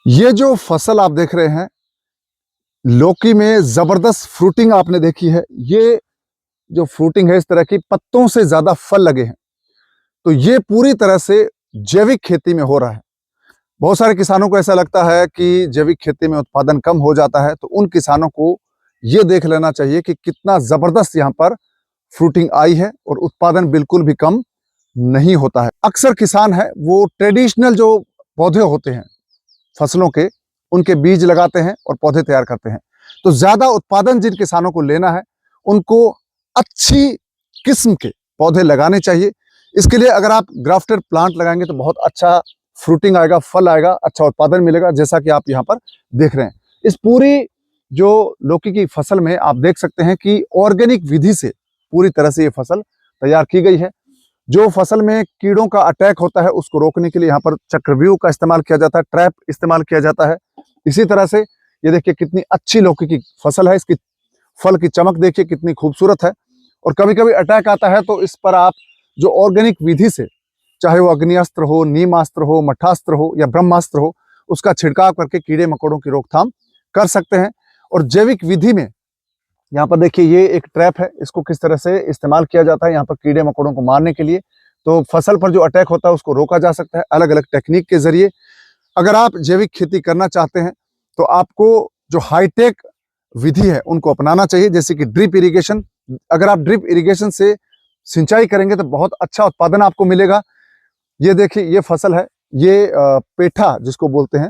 ये जो फसल आप देख रहे हैं, लौकी में जबरदस्त फ्रूटिंग आपने देखी है। ये जो फ्रूटिंग है, इस तरह की पत्तों से ज्यादा फल लगे हैं। तो ये पूरी तरह से जैविक खेती में हो रहा है। बहुत सारे किसानों को ऐसा लगता है कि जैविक खेती में उत्पादन कम हो जाता है, तो उन किसानों को ये देख लेना चाहिए कि कितना जबरदस्त यहाँ पर फ्रूटिंग आई है और उत्पादन बिल्कुल भी कम नहीं होता है। अक्सर किसान है वो ट्रेडिशनल जो पौधे होते हैं फसलों के, उनके बीज लगाते हैं और पौधे तैयार करते हैं। तो ज्यादा उत्पादन जिन किसानों को लेना है, उनको अच्छी किस्म के पौधे लगाने चाहिए। इसके लिए अगर आप ग्राफ्टेड प्लांट लगाएंगे तो बहुत अच्छा फ्रूटिंग आएगा, फल आएगा, अच्छा उत्पादन मिलेगा, जैसा कि आप यहाँ पर देख रहे हैं। इस पूरी जो लौकी की फसल में आप देख सकते हैं कि ऑर्गेनिक विधि से पूरी तरह से ये फसल तैयार की गई है। जो फसल में कीड़ों का अटैक होता है, उसको रोकने के लिए यहाँ पर चक्रव्यूह का इस्तेमाल किया जाता है, ट्रैप इस्तेमाल किया जाता है। इसी तरह से ये देखिए कितनी अच्छी लौकी की फसल है, इसकी फल की चमक देखिए कितनी खूबसूरत है। और कभी कभी अटैक आता है तो इस पर आप जो ऑर्गेनिक विधि से, चाहे वो अग्निअस्त्र हो, नीमास्त्र हो, मठास्त्र हो या ब्रह्मास्त्र हो, उसका छिड़काव करके कीड़े मकोड़ों की रोकथाम कर सकते हैं। और जैविक विधि में यहाँ पर देखिए ये एक ट्रैप है, इसको किस तरह से इस्तेमाल किया जाता है यहाँ पर कीड़े मकोड़ों को मारने के लिए। तो फसल पर जो अटैक होता है उसको रोका जा सकता है अलग अलग टेक्निक के जरिए। अगर आप जैविक खेती करना चाहते हैं तो आपको जो हाईटेक विधि है उनको अपनाना चाहिए, जैसे कि ड्रिप इरिगेशन। अगर आप ड्रिप इरिगेशन से सिंचाई करेंगे तो बहुत अच्छा उत्पादन आपको मिलेगा। ये देखिए ये फसल है, ये पेठा जिसको बोलते हैं,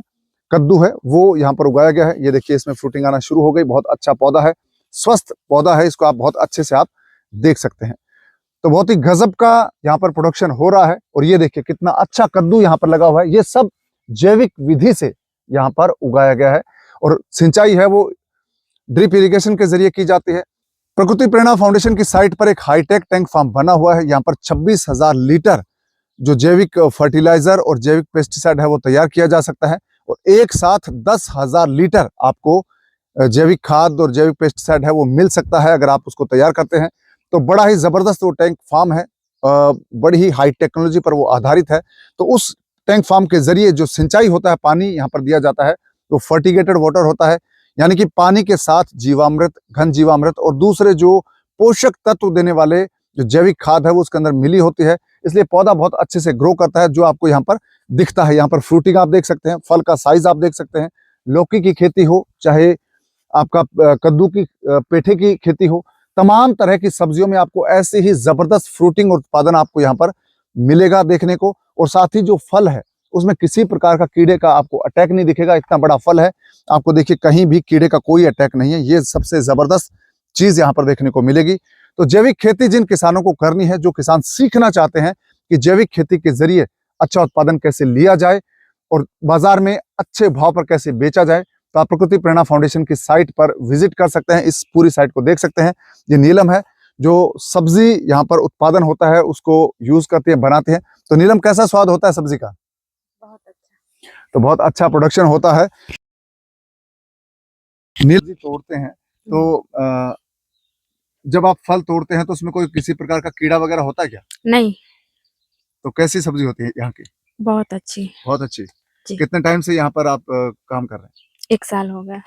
कद्दू है, वो यहाँ पर उगाया गया है। ये देखिए इसमें फ्रूटिंग आना शुरू हो गई, बहुत अच्छा पौधा है, स्वस्थ पौधा है, इसको आप बहुत अच्छे से आप देख सकते हैं। तो बहुत ही गजब का यहाँ पर प्रोडक्शन हो रहा है। और ये देखिए कितना अच्छा कद्दू यहाँ पर लगा हुआ है। ये सब जैविक विधि से यहाँ पर उगाया गया है और सिंचाई है वो ड्रिप इरिगेशन के जरिए की जाती है। प्रकृति प्रेरणा फाउंडेशन की साइट पर एक हाईटेक टैंक फार्म बना हुआ है। यहाँ पर 26,000 लीटर जो जैविक फर्टिलाइजर और जैविक पेस्टिसाइड है वो तैयार किया जा सकता है। और एक साथ 10,000 लीटर आपको जैविक खाद और जैविक पेस्टिसाइड है वो मिल सकता है अगर आप उसको तैयार करते हैं। तो बड़ा ही जबरदस्त वो टैंक फार्म है, बड़ी ही हाई टेक्नोलॉजी पर वो आधारित है। तो उस टैंक फार्म के जरिए जो सिंचाई होता है, पानी यहाँ पर दिया जाता है, तो फर्टिगेटेड वाटर होता है, यानी कि पानी के साथ जीवामृत, घन जीवामृत और दूसरे जो पोषक तत्व देने वाले जो जैविक खाद है वो उसके अंदर मिली होती है। इसलिए पौधा बहुत अच्छे से ग्रो करता है, जो आपको यहाँ पर दिखता है। यहाँ पर फ्रूटिंग आप देख सकते हैं, फल का साइज आप देख सकते हैं। लौकी की खेती हो, चाहे आपका कद्दू की पेठे की खेती हो, तमाम तरह की सब्जियों में आपको ऐसे ही जबरदस्त फ्रूटिंग और उत्पादन आपको यहाँ पर मिलेगा देखने को। और साथ ही जो फल है उसमें किसी प्रकार का कीड़े का आपको अटैक नहीं दिखेगा। इतना बड़ा फल है, आपको देखिए कहीं भी कीड़े का कोई अटैक नहीं है। ये सबसे जबरदस्त चीज यहाँ पर देखने को मिलेगी। तो जैविक खेती जिन किसानों को करनी है, जो किसान सीखना चाहते हैं कि जैविक खेती के जरिए अच्छा उत्पादन कैसे लिया जाए और बाजार में अच्छे भाव पर कैसे बेचा जाए, तो आप प्रकृति प्रेरणा फाउंडेशन की साइट पर विजिट कर सकते हैं। इस पूरी साइट को देख सकते हैं। ये नीलम है जो सब्जी यहाँ पर उत्पादन होता है उसको यूज करते हैं, बनाते हैं। तो नीलम, कैसा स्वाद होता है सब्जी का? बहुत अच्छा। तो बहुत अच्छा प्रोडक्शन होता है। नीलम तोड़ते हैं तो जब आप फल तोड़ते हैं तो उसमें कोई किसी प्रकार का कीड़ा वगैरह होता है क्या? नहीं। तो कैसी सब्जी होती है यहाँ की? बहुत अच्छी। बहुत अच्छी। जी। कितने टाइम से यहाँ पर आप काम कर रहे हैं? 1 साल हो गया।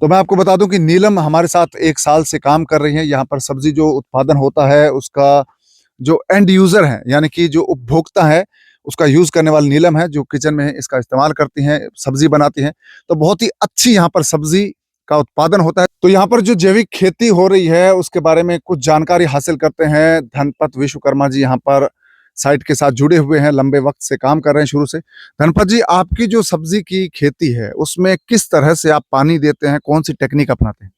तो मैं आपको बता दूं कि नीलम हमारे साथ 1 साल से काम कर रही है। यहाँ पर सब्जी जो उत्पादन होता है उसका जो एंड यूजर है, यानी कि जो उपभोक्ता है, उसका यूज करने वाली नीलम है, जो किचन में इसका इस्तेमाल करती हैं, सब्जी बनाती हैं। तो बहुत ही अच्छी यहाँ पर सब्जी का उत्पादन होता है। तो यहाँ पर जो जैविक खेती हो रही है उसके बारे में कुछ जानकारी हासिल करते हैं। धनपत विश्वकर्मा जी यहाँ पर साइट के साथ जुड़े हुए हैं, लंबे वक्त से काम कर रहे हैं शुरू से। धनपत जी, आपकी जो सब्जी की खेती है उसमें किस तरह से आप पानी देते हैं, कौन सी टेक्निक अपनाते हैं?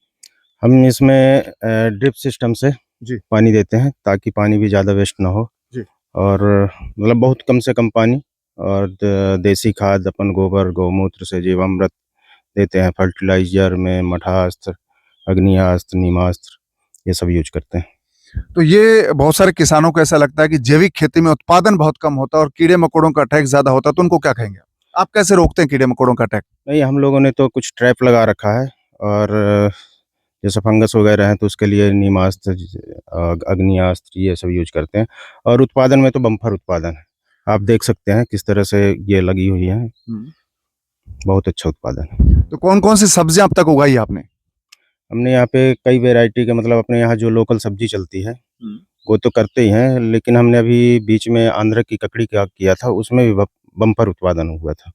हम इसमें ड्रिप सिस्टम से जी पानी देते हैं ताकि पानी भी ज़्यादा वेस्ट ना हो। जी। और मतलब बहुत कम से कम पानी, और देसी खाद अपन गोबर गौमूत्र से जीवामृत देते हैं। फर्टिलाइजर में मठास्त्र, अग्नियास्त्र, नीमास्त्र ये सब यूज करते हैं। तो ये बहुत सारे किसानों को ऐसा लगता है कि जैविक खेती में उत्पादन बहुत कम होता है और कीड़े मकोड़ों का अटैक ज्यादा होता है, तो उनको क्या कहेंगे? आप कैसे रोकते हैं कीड़े मकोड़ों का अटैक? नहीं, हम लोगों ने तो कुछ ट्रैप लगा रखा है, और जैसे फंगस वगैरह हैं तो उसके लिए नीमास्त्र, अग्नियास्त्र ये सब यूज करते हैं। और उत्पादन में तो बम्पर उत्पादन है, आप देख सकते हैं किस तरह से ये लगी हुई है। बहुत अच्छा उत्पादन। तो कौन कौन सी सब्जियां अब तक उगाई आपने? हमने यहाँ पे कई वैरायटी के, मतलब अपने यहाँ जो लोकल सब्जी चलती है वो तो करते ही हैं, लेकिन हमने अभी बीच में आंध्र की ककड़ी का किया था, उसमें भी बम्पर उत्पादन हुआ था।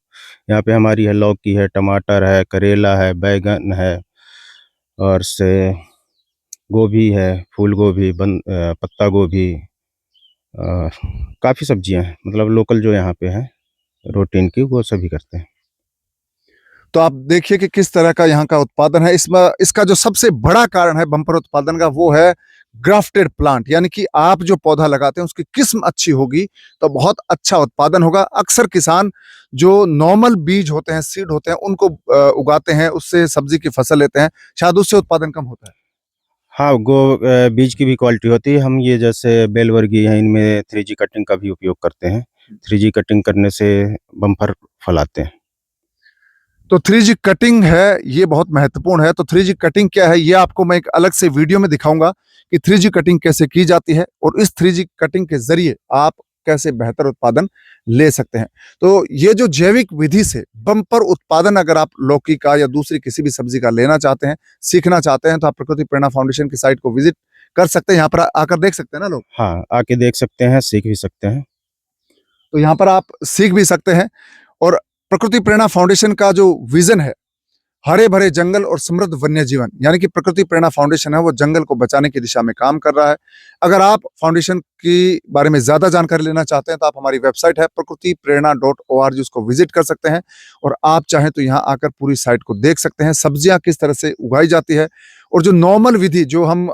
यहाँ पे हमारी है लौकी है, टमाटर है, करेला है, बैगन है, और से गोभी है, फूल गोभी, पत्ता गोभी, काफ़ी सब्जियां हैं, मतलब लोकल जो यहाँ पे हैं रूटीन की, वो सभी करते हैं। तो आप देखिए कि किस तरह का यहाँ का उत्पादन है। इसमें इसका जो सबसे बड़ा कारण है बम्पर उत्पादन का, वो है ग्राफ्टेड प्लांट, यानी कि आप जो पौधा लगाते हैं उसकी किस्म अच्छी होगी तो बहुत अच्छा उत्पादन होगा। अक्सर किसान जो नॉर्मल बीज होते हैं, सीड होते हैं, उनको उगाते हैं, उससे सब्जी की फसल लेते हैं, शायद उससे उत्पादन कम होता है। हाँ, बीज की भी क्वालिटी होती है। हम ये जैसे बेलवर्गीय हैं, इनमें 3G कटिंग का भी उपयोग करते हैं। 3G कटिंग करने से बम्पर फल आते हैं। तो 3G कटिंग है, ये बहुत महत्वपूर्ण है। तो 3G कटिंग क्या है, ये आपको मैं एक अलग से वीडियो में दिखाऊंगा कि 3G कटिंग कैसे की जाती है और इस 3G कटिंग के जरिए आप कैसे बेहतर उत्पादन ले सकते हैं। तो ये जो जैविक विधि से बम्पर उत्पादन, अगर आप लौकी का या दूसरी किसी भी सब्जी का लेना चाहते हैं, सीखना चाहते हैं, तो आप प्रकृति प्रेरणा फाउंडेशन की साइट को विजिट कर सकते हैं। यहाँ पर आकर देख सकते हैं ना लोग। हाँ, आके देख सकते हैं, सीख भी सकते हैं। तो यहाँ पर आप सीख भी सकते हैं। और प्रकृति प्रेरणा फाउंडेशन का जो विजन है, हरे भरे जंगल और समृद्ध वन्य जीवन, यानी कि प्रकृति प्रेरणा फाउंडेशन है वो जंगल को बचाने की दिशा में काम कर रहा है। अगर आप फाउंडेशन के बारे में ज्यादा जानकारी लेना चाहते हैं तो आप हमारी वेबसाइट है prakrutiprerna.org, उसको विजिट कर सकते हैं और आप चाहें तो यहाँ आकर पूरी साइट को देख सकते हैं, सब्जियां किस तरह से उगाई जाती है। और जो नॉर्मल विधि, जो हम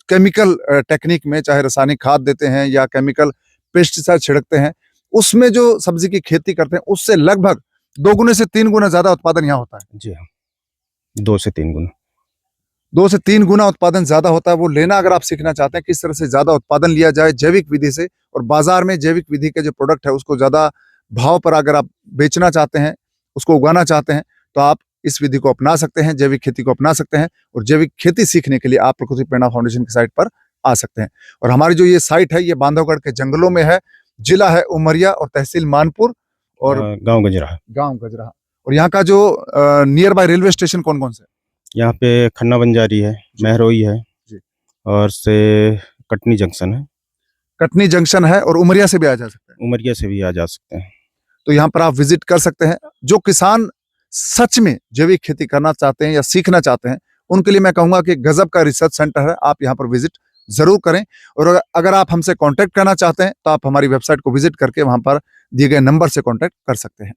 केमिकल टेक्निक में चाहे रासायनिक खाद देते हैं या केमिकल पेस्टिसाइड छिड़कते हैं, उसमें जो सब्जी की खेती करते हैं, उससे लगभग 2 गुने से 3 गुना ज्यादा उत्पादन यहाँ होता है। जी हाँ, 2 से 3 गुना। 2 से 3 गुना उत्पादन ज्यादा होता है। वो लेना अगर आप सीखना चाहते हैं किस तरह से ज्यादा उत्पादन लिया जाए जैविक विधि से, और बाजार में जैविक विधि के जो प्रोडक्ट है उसको ज्यादा भाव पर अगर आप बेचना चाहते हैं, उसको उगाना चाहते हैं, तो आप इस विधि को अपना सकते हैं, जैविक खेती को अपना सकते हैं। और जैविक खेती सीखने के लिए आप प्रकृति प्रेरणा फाउंडेशन की साइट पर आ सकते हैं। और हमारी जो ये साइट है, ये बांधवगढ़ के जंगलों में है, जिला है उमरिया और तहसील मानपुर और गांव गजरा। गांव गजरा। और यहाँ का जो नियर बाय रेलवे स्टेशन कौन कौन से है? यहाँ पे खन्ना बंजारी है, महरोई है, जी। और से कटनी जंक्शन है। कटनी जंक्शन है और उमरिया से भी आ जा सकते हैं। उमरिया से भी आ जा सकते हैं। तो यहाँ पर आप विजिट कर सकते हैं। जो किसान सच में जैविक खेती करना चाहते हैं या सीखना चाहते हैं, उनके लिए मैं कहूंगा कि गजब का रिसर्च सेंटर है, आप यहाँ पर विजिट जरूर करें। और अगर आप हमसे कांटेक्ट करना चाहते हैं तो आप हमारी वेबसाइट को विजिट करके वहां पर दिए गए नंबर से कांटेक्ट कर सकते हैं।